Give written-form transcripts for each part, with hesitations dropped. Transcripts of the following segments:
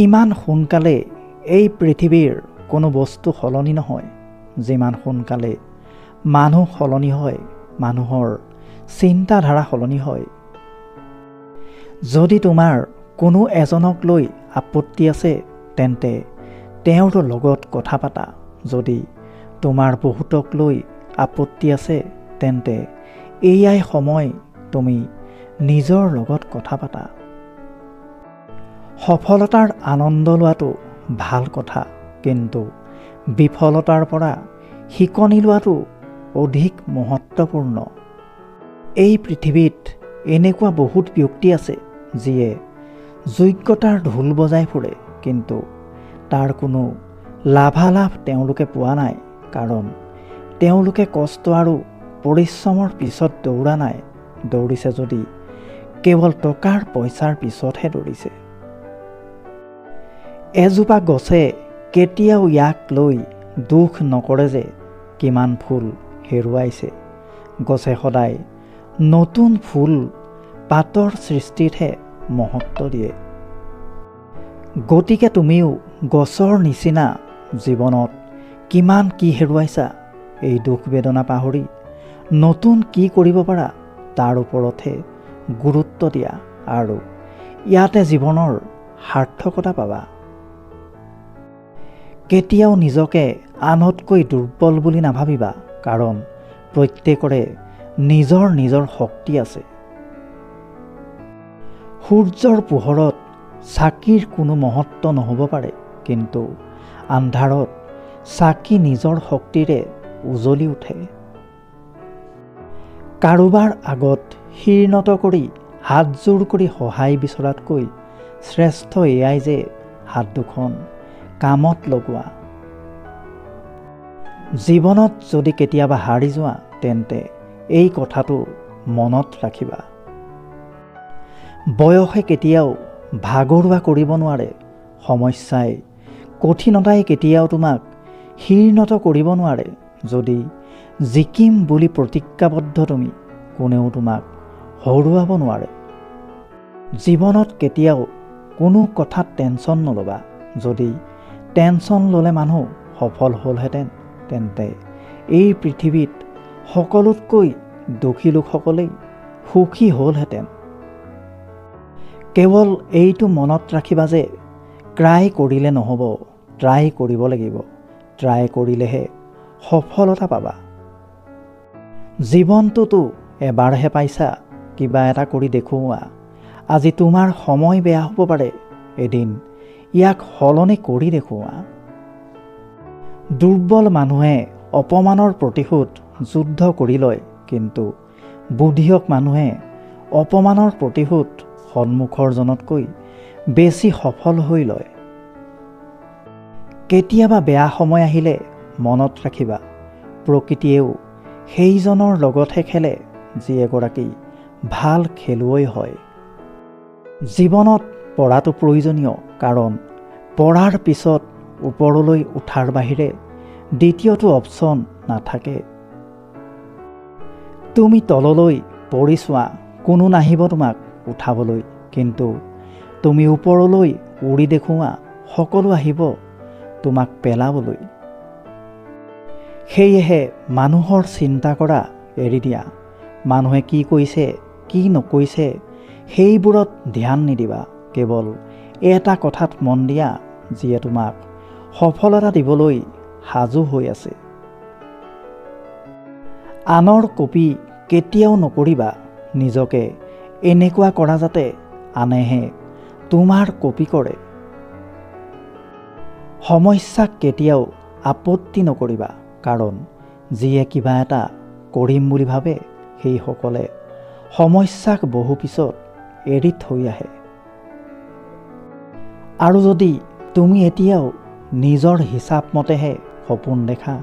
ইমান সোনকালে এই পৃথিৱীৰ কোনো বস্তু সলনি নহয় যিমান সোনকালে মানুহ সলনি হয়, মানুহৰ চিন্তাধাৰা সলনি হয়। যদি তোমাৰ কোনো এজনক লৈ আপত্তি আছে তেন্তে তেওঁৰ লগত কথা পাতা। যদি তোমাৰ বহুতক লৈ আপত্তি আছে তেন্তে এয়াই সময় তুমি নিজৰ লগত কথা পাতা। সফলতাৰ আনন্দ লোৱাটো ভাল কথা, কিন্তু বিফলতাৰ পৰা শিকনি লোৱাটো অধিক মহত্বপূৰ্ণ। এই পৃথিৱীত এনেকুৱা বহুত ব্যক্তি আছে যিয়ে যোগ্যতাৰ ঢোল বজাই ফুৰে, কিন্তু তাৰ কোনো লাভালাভ তেওঁলোকে পোৱা নাই, কাৰণ তেওঁলোকে কষ্ট আৰু পৰিশ্ৰমৰ পিছত দৌৰা নাই। দৌৰিছে যদি কেৱল টকাৰ পইচাৰ পিছতহে দৌৰিছে। এজোপা গছে কেতিয়াও ইয়াক লৈ দুখ নকৰে যে কিমান ফুল হেৰুৱাইছে। গছে সদায় নতুন ফুল পাতৰ সৃষ্টিতহে মহত্ব দিয়ে। গতিকে তুমিও গছৰ নিচিনা জীৱনত কিমান কি হেৰুৱাইছা, এই দুখ বেদনা পাহৰি নতুন কি কৰিব পাৰা তাৰ ওপৰতহে গুৰুত্ব দিয়া, আৰু ইয়াতে জীৱনৰ সাৰ্থকতা পাবা। কেতিয়াও নিজকে আনতকৈ দুৰ্বল বুলি নাভাবিবা, কাৰণ প্ৰত্যেকৰে নিজৰ নিজৰ শক্তি আছে। সূৰ্যৰ পোহৰত চাকিৰ কোনো মহত্ব নহ'ব পাৰে, কিন্তু আন্ধাৰত চাকি নিজৰ শক্তিৰে উজ্বলি উঠে। কাৰোবাৰ আগত শীৰ্ণত কৰি হাতযোৰ কৰি সহায় বিচৰাতকৈ শ্ৰেষ্ঠ এয়াই যে হাত দুখন কামত লগোৱা। জীৱনত যদি কেতিয়াবা হাৰি যোৱা তেন্তে এই কথাটো মনত ৰাখিবা। বয়সে কেতিয়াও ভাগৰুৱা কৰিব নোৱাৰে, সমস্যাই কঠিনতাই কেতিয়াও তোমাক শীৰ্ণত কৰিব নোৱাৰে। যদি জিকিম বুলি প্ৰতিজ্ঞাবদ্ধ তুমি, কোনেও তোমাক হৰুৱাব নোৱাৰে। জীৱনত কেতিয়াও কোনো কথাত টেনশ্যন নল'বা। যদি টেনশ্যন ল'লে মানুহ সফল হ'লহেঁতেন তেন্তে এই পৃথিৱীত সকলোতকৈ দুখী লোকসকলেই সুখী হ'লহেঁতেন। কেৱল এইটো মনত ৰাখিবা যে ট্ৰাই কৰিলে নহ'ব, ট্ৰাই কৰিব লাগিব। ট্ৰাই কৰিলেহে সফলতা পাবা। জীৱনটোতো এবাৰহে পাইছা, কিবা এটা কৰি দেখুওৱা। আজি তোমাৰ সময় বেয়া হ'ব পাৰে, এদিন ইয়াক সলনি কৰি দেখুওৱা। দুৰ্বল মানুহে অপমানৰ প্ৰতিশোধ যুদ্ধ কৰি লয়, কিন্তু বুদ্ধিয়ক মানুহে অপমানৰ প্ৰতিশোধ সন্মুখৰ জনতকৈ বেছি সফল হৈ লয়। কেতিয়াবা বেয়া সময় আহিলে মনত ৰাখিবা, প্ৰকৃতিয়েও সেইজনৰ লগতহে খেলে যি এগৰাকী ভাল খেলুৱৈ হয়। জীৱনত পঢ়াটো প্ৰয়োজনীয়, কাৰণ পঢ়াৰ পিছত ওপৰলৈ উঠাৰ বাহিৰে দ্বিতীয়টো অপশ্যন নাথাকে। তুমি তললৈ পৰি চোৱা, কোনো নাহিব তোমাক উঠাবলৈ, কিন্তু তুমি ওপৰলৈ উৰি দেখুওৱা, সকলো আহিব তোমাক পেলাবলৈ। সেয়েহে মানুহৰ চিন্তা কৰা এৰি দিয়া। মানুহে কি কৈছে কি নকৈছে সেইবোৰত ধ্যান নিদিবা। কেৱল এটা কথাত মন দিয়া, যিয়ে তোমাক সফলতা দিবলৈ সাজু হৈ আছে। আনৰ কপি কেতিয়াও নকৰিবা। নিজকে এনেকুৱা কৰা যাতে আনেহে তোমাৰ কপি কৰে। সমস্যাক কেতিয়াও আপত্তি নকৰিবা, কাৰণ যিয়ে কিবা এটা কৰিম বুলি ভাবে সেইসকলে সমস্যাক বহু পিছত এৰি থৈ আহে। আৰু যদি তুমি এতিয়াও নিজৰ হিচাপ মতেহে সপোন দেখা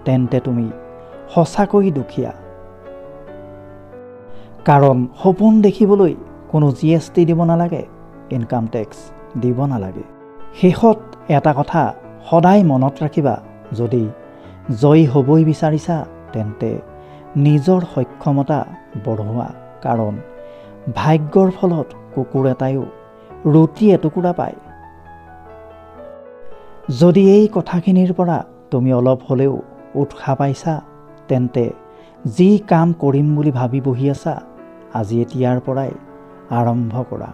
তেন্তে তুমি সঁচাকৈ দুখীয়া। কাৰণ সপোন দেখিবলৈ কোনো GST দিব নালাগে, ইনকাম টেক্স দিব নালাগে। শেষত এটা কথা সদায় মনত ৰাখিবা, যদি জয়ী হ'বই বিচাৰিছা তেন্তে নিজৰ সক্ষমতা বঢ়োৱা, কাৰণ ভাগ্যৰ ফলত কুকুৰ এটাইও ৰুটি এটুকুৰা পায়। যদি এই কথাখিনিৰ পৰা তুমি অলপ হ'লেও উৎসাহ পাইছা, তেন্তে যি কাম কৰিম বুলি ভাবি বহি আছা, আজি এতিয়াৰ পৰাই আৰম্ভ কৰা।